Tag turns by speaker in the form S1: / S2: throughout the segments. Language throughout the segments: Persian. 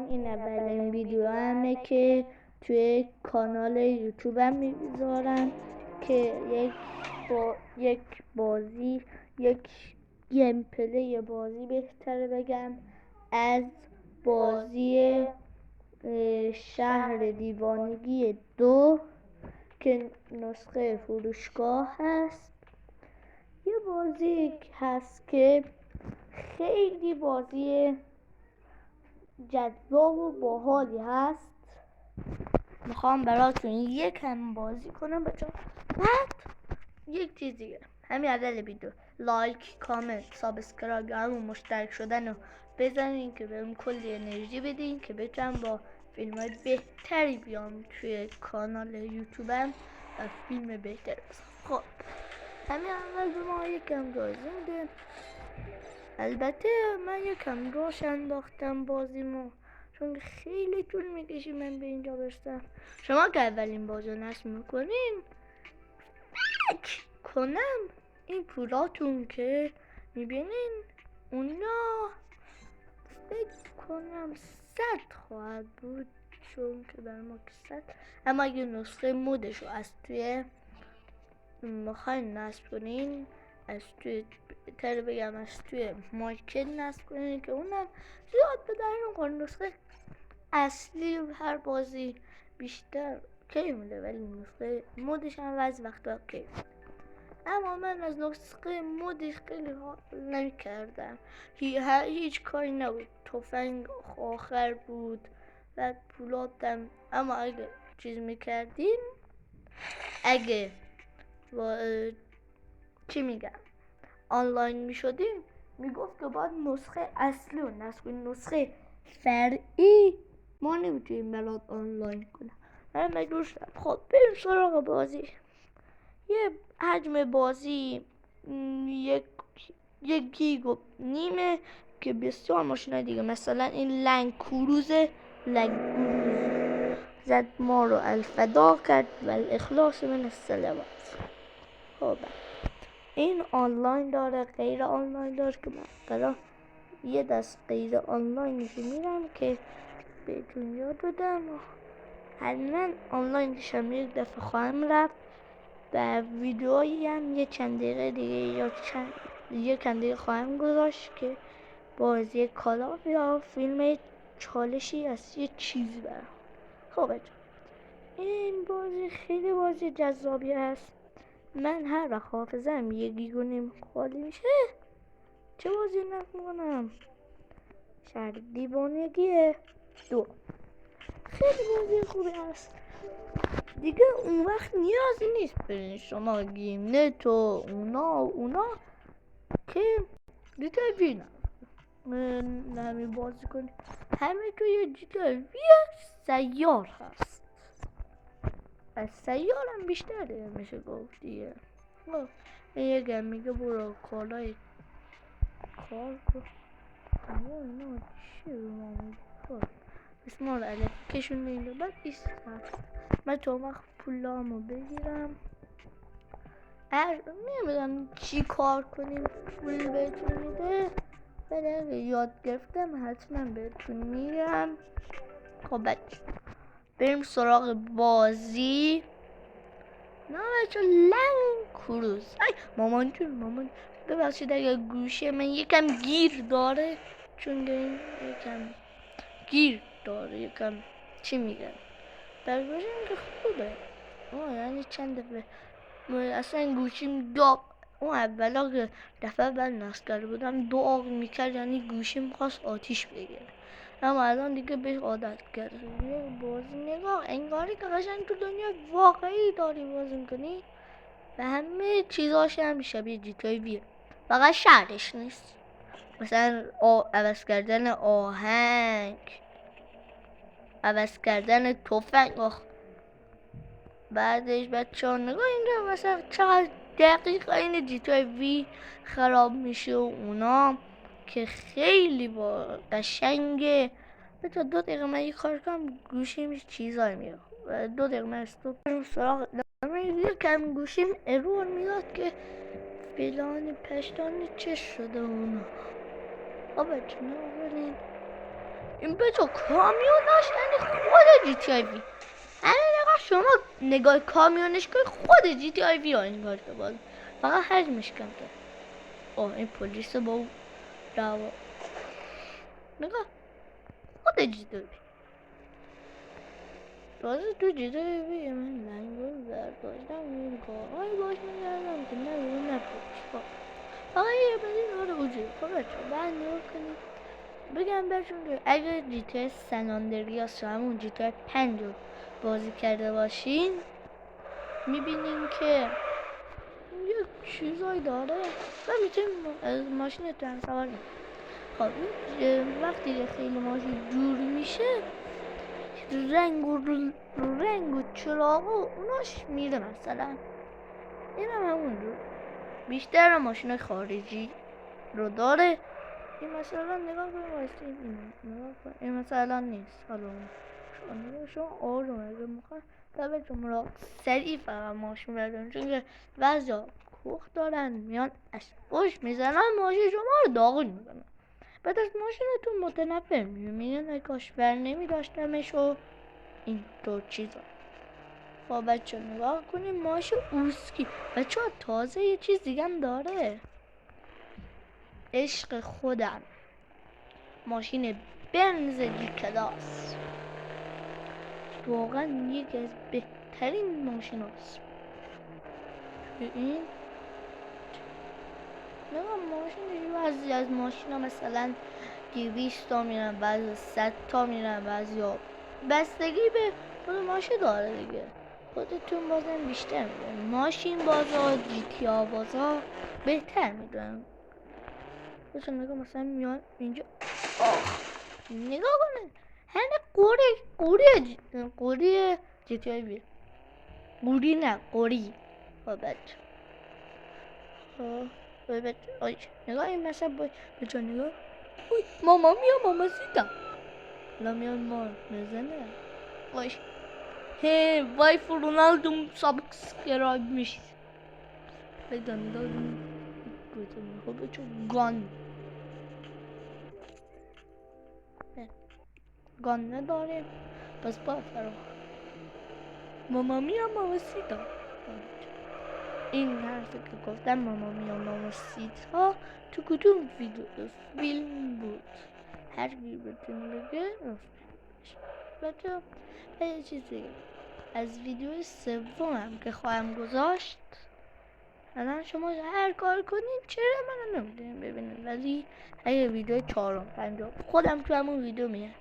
S1: این اولین ویدیو همه که توی کانال یوتیوبم میذارم که یک بازی، یک گیم پلی بازی بهتره بگم، از بازی شهر دیوانگی 2 که نسخه فروشگاه هست. یه بازی هست که خیلی بازی جذاب و باحالی هست. میخوام براتون یکم بازی کنم بچه‌ها. بعد یک چیز دیگه، همین اول ویدیو لایک، کامنت، سابسکرایب یا همون مشترک شدن رو بزنین که بهم کلی انرژی بدین که بتونم با فیلم های بهتری بیام توی کانال یوتیوبم و فیلم بهتر بسازم. خب همین اول به ما یکم جایزه میده. البته من یکم راش انداختم بازیمو چون خیلی طول میکشه من به اینجا برسم. شما که اولین بازی رو نصب میکنین کنم این پولاتون که میبینین اونا فکر کنم 100 خواهد بود، چون که بر ما که 100. اما اگه نسخه مودش رو از توی میخواین نصب کنین، از توی بگم از توی مارکت نصب کنین که اونم زیاد به درین کنین. نسخه اصلی هر بازی بیشتر کی میده، ولی نسخه مودش هم بعضی وقتا کی میده. اما من از نسخه مودش خیلی حال نکردم، هیچ کاری نبود، تفنگ آخر بود و پولاتم. اما اگه چیز میکردیم، اگه چی میگم آنلاین میشدیم، میگفت که باید نسخه اصلی رو نصب کنیم، نسخه فرعی ما نمیتونیم برات آنلاین کنم. من مجبور شدم. خب بریم سراغ بازی. یه حجم بازی 1.5 گیگ که بسیار ماشینای دیگه، مثلا این لنگ کروز زد ما رو الفدا کرد و الاخلاص من الصلوات. خب این آنلاین داره، غیر آنلاین داره که من قرار یه دست غیر آنلاینش میرم که بهتون یاد بدم. حتما آنلاینش هم یک دفعه خواهم رفت و ویدیوهایی هم یه چند دقیقه دیگه یا یه چند دقیقه خواهم گذاشت که بازی کالاف یا فیلم چالشی از یه چیزی برم. خب این بازی خیلی بازی جذابی هست. من هر وقت حافظم 1.5 گیگ خالی میشه چه بازی نصب میکنم؟ شهر دیوانگی 2. خیلی بازی خوبی هست دیگه. اون وقت نیازی نیست برین شما گیم نت و اونا که دیگه بینم همین بازی کنی. همه توی جیتا وی سیار هست، از سیار هم بیشتره میشه گفت دیگه. خب یه میگه برو کالای کار کن. اینا چی رو ما میگه اسم رو علک کشون میده. بعد ایست من تو وقت پولامو بگیرم، نمیدونم چی کار کنیم پول بهتون میده، ولی اگه یاد گرفتم حتما بهتون میگم. خب بچه بریم سراغ بازی. نه بچه لنگ کروز. ای مامان جون ببخشید اگه گوشه من یکم گیر داره، چون این یکم گیر داره، یکم چی میگن برگوشم که خوبه. یعنی چند دفعه اصلا گوشیم داغ، اون اولا که دفعه بعد نصب کرده بودم داغ میکرد، یعنی گوشیم خواست آتیش بگیره. اما الان دیگه بهش عادت کرده. بازی نگاه انگاری که قشنگ تو دنیا واقعی داری بازی میکنی و همه چیزاش هم شبیه جیتای ویه، فقط شهرش نیست. مثلا عوض کردن آهنگ، عوض کردن تفنگ. بعدش بچه ها نگاه اینجا مثلا چقدر دقیق این جیتای وی خراب میشه و اونا که خیلی با قشنگه. بچه 2 دقیقه من یه کار کنم گوشیم چیزایی میاد و 2 دقیقه من استوب سراغ یکم گوشیم ارور میاد که فلان پشتانی چه شده اونا. بچه نگاه کنین این بچه کامیوناش یعنی خود جی تی آی وی. نگاه شما نگاه کامیونش که خود جی تی آی وی ها این کار که باز فقط حجمش کمتر. این پلیس با اون دعوا نگاه خود جی تی آی وی. تازه تو جی تی آی وی من لنگو برداشتم اون کارهای باش میگردم که نه رو نپوش فقط یه بدین آره وجود. خب بچه بعد نگاه کنید بگم برشون که اگر جی تی آی سن آندریاس رو همون جی تی آی 5 رو بازی کرده باشین میبینین که یه چیزایی داره و میتونیم از ماشینتون هم سوار کنیم. خب وقتی که خیلی ماشین دور میشه رنگ و چراغ و اوناش میره مثلا. این هم همون رو بیشتر ماشین خارجی رو داره. این مثلا نگاه کنیم این مثلا نیست. حالا شما آروم اگه میخواه توجه را سریع فقط ماشین بردارن چون که بعضیا کوخ دارن میان از پشت میزنن ماشین شما رو داغون میکنن. بعد از ماشینتون متنفر میبینین کاش بر نمیداشتمش و این دور چیزا. خب بچه نگاه کنیم ماشین اوسکی. بچه تازه یه چیز دیگه هم داره. عشق خودم ماشین بنز جی کلاس واقعا یکی از بهترین ماشین هاست. این نگاه ماشین بعضی از ماشین ها مثلا 200 تا میرن بعضی 100 تا میرن بعضی ها بستگی به خود ماشین داره دیگه. خودتون بازم بیشتر میدونم ماشین بازا جی تی آ بازا بهتر میدونم. بچه نگاه مثلا میان اینجا نگاه کنه هنه قوری جی تی آی وی قوری نه قوری. خب بچه نگاه این مثلا بچه نگاه ماما میا ماما سیتا لا میان مار نزنه باش وای رونالدو سابسکرایب میشید بدن دادم گوتم. خب بچه گان نداره پس با فرق ماما میا ماما سیتا. این حرفی که گفتم ماما میا ماما سیتا تو کدوم فیلم بود هر کی بهتون بگه بچه یه چیزی از ویدیو سومم که خواهم گذاشت الان شما هر کار کنید چرا منو نمیدونیم ببینید ولی اگه ویدیو 4 5 خودم تو همون ویدیو میاد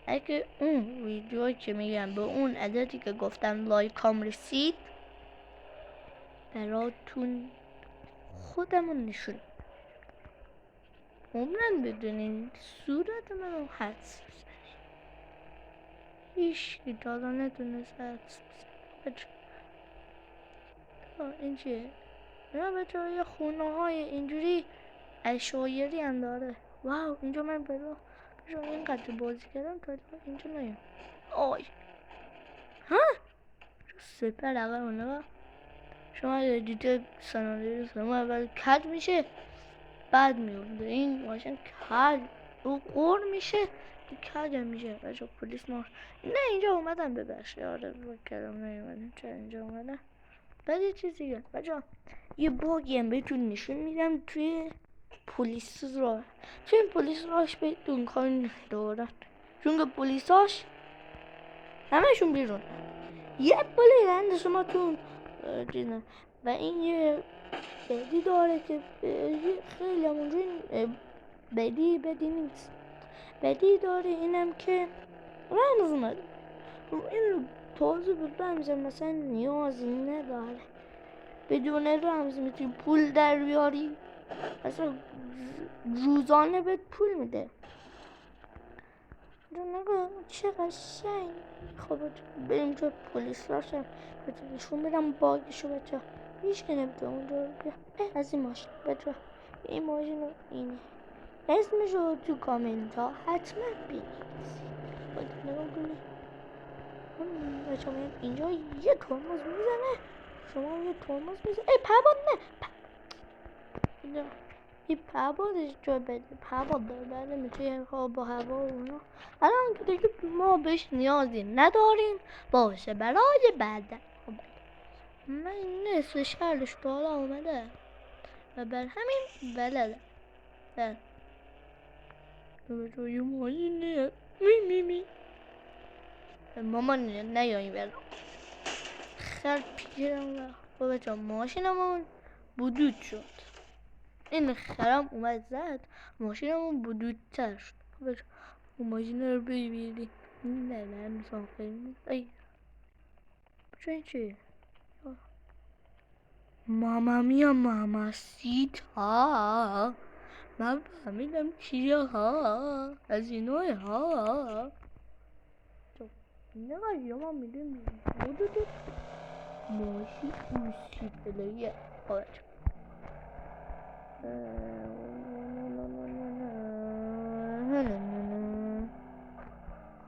S1: اگه اون ویدیو که میگم به اون عددی که گفتم لایکام رسید براتون خودمون نشون عمرن بدونین صورت منو حدس بزنید هیچ که دادا نتونست حدس بزنید. این چیه؟ نه بچه یه خونه های اینجوری اشایری هم داره. واو اینجا من بلا بچه اینقدر بازی کردم تا اینجا نیم آی ها سپر اول اونه شما دیده سناریو شما اول کج میشه بعد میونده این ماشین کج او قور میشه کج هم میشه بچه پلیس ما نه اینجا اومدم ببخشه آره بکرم نیومدم چرا اینجا اومدم. بعد یه چیز دیگه بچه یه باگی هم بهتون نشون میدم توی پلیس راه توی پلیس راهش بهتون کار ندارن چون که پلیساش همهشون بیرون یه پلیس هنده شما تو جیدن و این یه بدی داره که خیلی همونجوری بدی نیست بدی داره اینم که رمز اومد این تازه به رمز مثلا نیازی نداره بدون رمز میتونی پول در بیاری اصلا روزانه بهت پول میده نگاه چه قشنگ. خب بریم تو پلیس راشم نشون میدم باگشو بچه هیچ که نمیتونه اونجا رو بیا از این ماشین بچه این ماشین رو اینه اسمشو تو کامنت ها حتما بنویسید. نگاه کنید بچه اینجا یه ترمز میزنه شما یه ترمز میزنه پرباد نه اینجا یه پروازش جا بده، پرواز داره توی آب و هوا و اونا. الان که دیگه ما بهش نیازی نداریم، باشه برای بعدن. من نصف شهرش بالا اومده و بر همین بلده به جای ماشینه می مامان نیایی برم خر پیرم و بچه ماشینمون بدود شد. این خرم اومد زد ماشینمون بدودتر شد. بچه ماشین رو ببینی نه میسان خیلی ای بچه این چیه؟ ماما میا ماما سیتا من فهمیدم چیه ها از اینای ها نگاه یا ما میدونیم بدود ماشی اوشی بلایه آج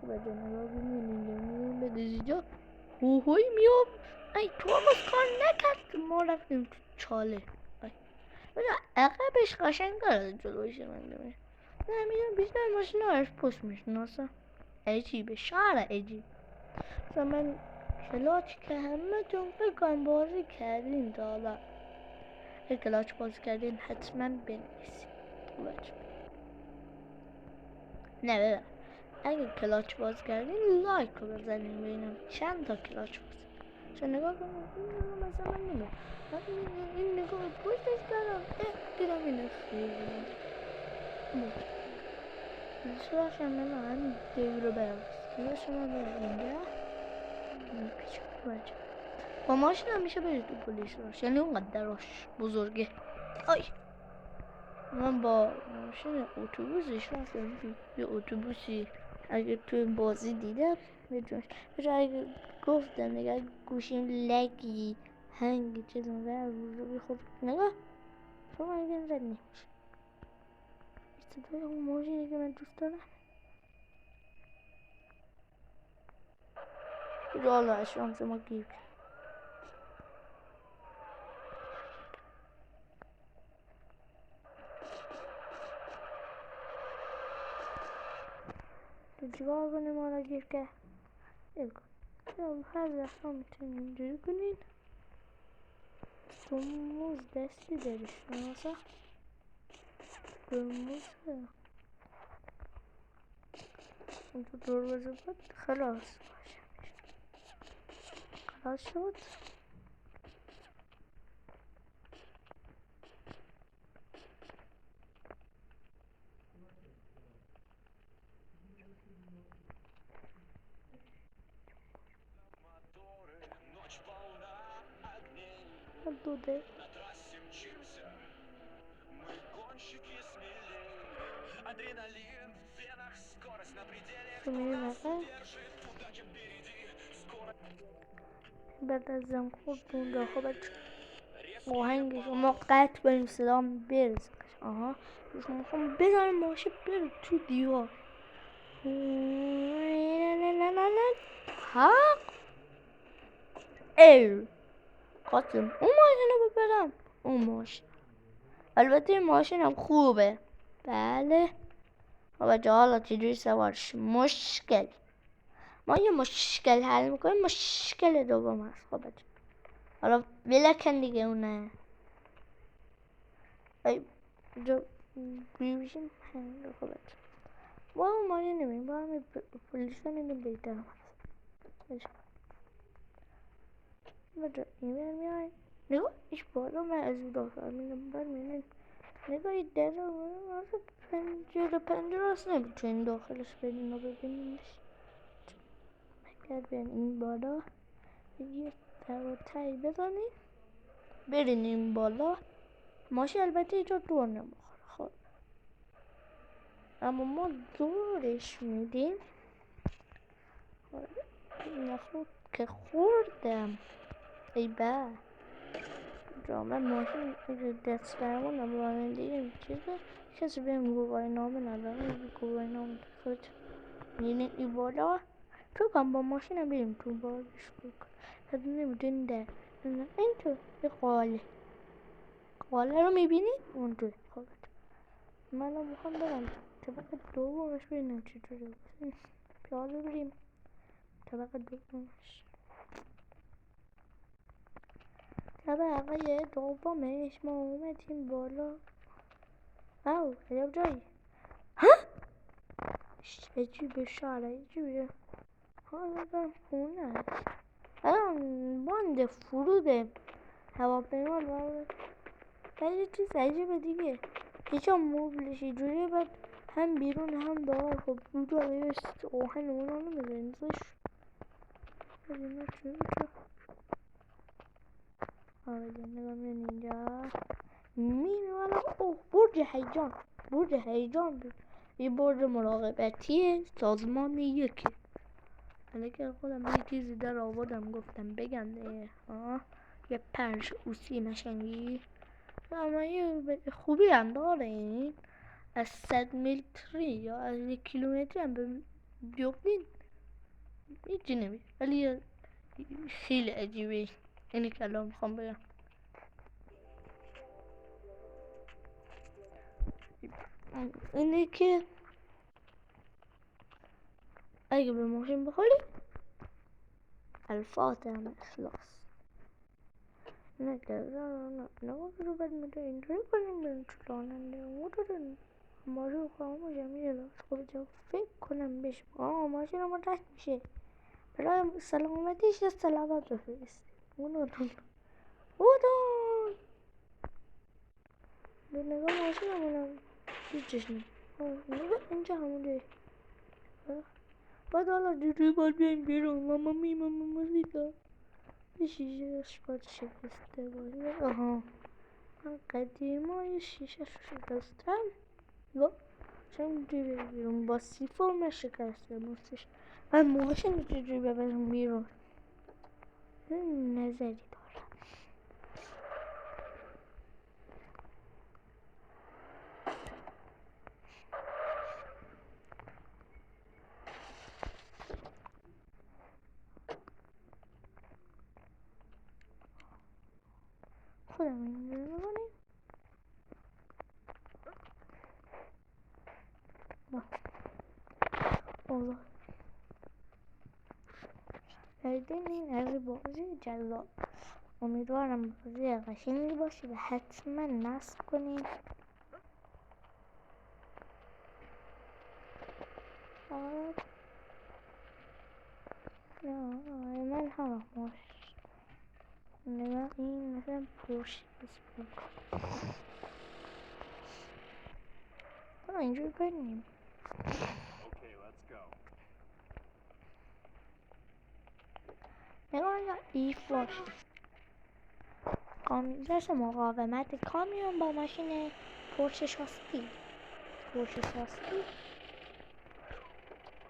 S1: خب اجا نگاه بینیم بدازی جا هوهوی میام ای تو هم از کار نکرد ما رفتیم تو چاله عقبش قشنگ داره جلوش من دمه نه میدونم بیشتر ماشین هاش پشت میشناسم عجیبه شعر عجیب مثلا من کلاچ که همه تون بکن بازی کردین تا حالا کلاچ بازی کردین حتما بنویسید نه ببین اگه کلاچ بازی کردین لایک رو بزنین ببینم چند تا کلاچ بازی چون نگاه کنم این مثلا من نمیم این نگاه پوشتش کردم دیدم این خیلی سواشم من همین دیو رو برم سواشم من برم اینجا پیچ بچه با ماشین هم میشه برید تو پلیس راش یعنی اونقدر دراش بزرگه آی من با ماشین اتوبوسش رفتم یه اتوبوسی اگه تو این بازی دیدم بجاش اگه گفتم نگه گوشیم لگی هنگی چیز نگه خب نگاه تو من اگه نزد نیمش استدای اون ماشینی که من دوست دارم کجا الله اشرام شما گیر تو چیکار کنیم ما را گیر که هر دفعه میتونیم اینجوری کنین ترمز دستی داری شناسا ترمز اون تو دروازه بود خلاص خلاص شد دوده تو میری بقیه بعد از زن خورد اونجا خب آهنگش ما قطع بریم صدام برز آها شما میخوام بزنم ماشین بره تو دیوار حق ای خواستم اون ماشین رو ببرم اون ماشین البته این ماشین هم خوبه بله بابا حالا چجوری سوارش مشکل ما یه مشکل حل میکنیم مشکل دوم هست خب حالا بلکن دیگه اونه ای جو بیوشیم هنگه خب با اون ماشین نمیم با همه پولیس ها میدیم بهتر هست بجا ایمیل میای نگاه ایش بالا من از اون داخل میدم بر میدیم نگاه این در رو پنجره هست نمیتونیم داخلش بریم و ببینیمش اگر بریم این بالا یه در و تایی بزنیم برین این بالا ماشین البته اینجا دور نمیخوره خب اما ما دورش میدیم نخود که خوردم ای با جامعه ماشین دست درمون هم رانندگی چیزه کسی بهم گواهی نامه نداره گواهی نامه خود میرین ای بالا تو کن با ماشین هم بریم تو بازش بکن حتی نمیدونی در این تو یه قاله رو میبینی اون توی خودت منم میخوام برم طبقه دومش ببینم چطوره. پیاده بریم طبقه دومش. طبقه دومش ما اومدیم بالا. او عجب جایی. ها؟ عجیبه شهر عجیبه. حالا برم خونه. الان باند فروده هواپیما ولی چیز عجیبه دیگه. هیچ هم مبلش اینجوریه بعد هم بیرون هم دار. خب اونجا بیست آهن اونا نمیدن زش ببینه چه بچه آره نگاه من اینجا میره والا. اوه برج هیجان. برج هیجان بود. یه برج مراقبتیه سازمان یکی. حالا که خودم یه چیزی در آوردم گفتم بگم دیگه. یه پرش اوسی مشنگی اما یه خوبی هم داره این. از 100 متری یا از 1 کیلومتری هم بیفتین هیچی نمید ولی خیلی عجیبه. اینی که الان میخوام بگم اینه که اگه به ماشین بخوری الفاتحه هم اخلاص نه رو بد میده اینجوری کنیم بریم چلاننده او دارن ماشین خواهم جمعی خود جا فکر کنم بشه ماشین ما رد میشه برای سلامتیش یه سلامت بفرست اونو دون به نگاه ماشین همونم هیچش نیم نگاه اینجا همونه بعد حالا دیروی باید بیایم بیرون ماما زیدا یه شیشهش باید شکسته باید. من قدیما شیشه شکستم چون جوی بیرون با سیفون شکسته مستش من ماشین چجوری ببرم بیرون نظری دارم. خودم این رو بکنیم اولا بردیم این از بازی جلاب. امیدوارم بازی قشنگی باشه و حتما نصب کنیم. من هم باش نگاه این مثلا پرش اینجور کنیم. نگاه ایف باشه درس مقاومت کامیون با ماشین پرش شاستی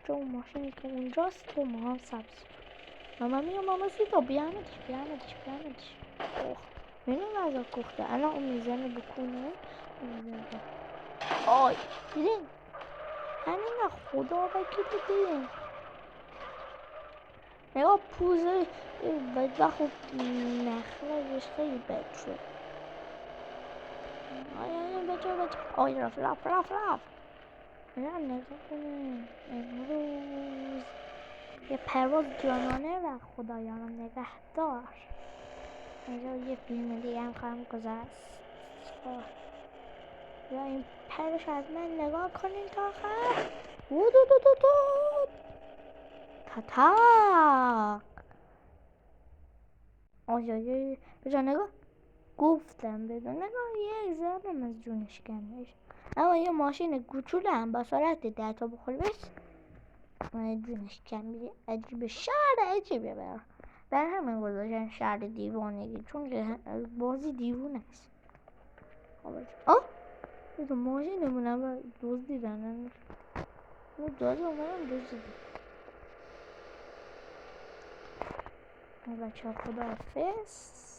S1: چون ماشینی که اونجاست تو ما هم سبز ماما سیتا بیامدش اوه ببین غذا کوخته الان اون میزنه بکنه آی دیدین همین خدا وکیل دیدین نگاه پوزه بدبخت نخلهش خیلی بد شد. بچه آی رفت نگاه کنیم امروز یه پرواز جانانه و خدایان نگهدار. اینجا یه فیلم دیگه هم خواهم گذاشت یا این پرش از من نگاه کنین تا آخر. تاک آجایی بجا نگاه گفتم بدون نگاه یه زبم از جونش کمیش اما یه ماشین کوچوله هم با سرعت 10 تا بخوری بس جونش کم میره. عجیبه شهر عجیبه بر همین گذاشتن شهر دیوانگی چون بازی دیوونه است. تو ماشین نمونم دزدیدن دزدیدن بچه ها خدا حافظ.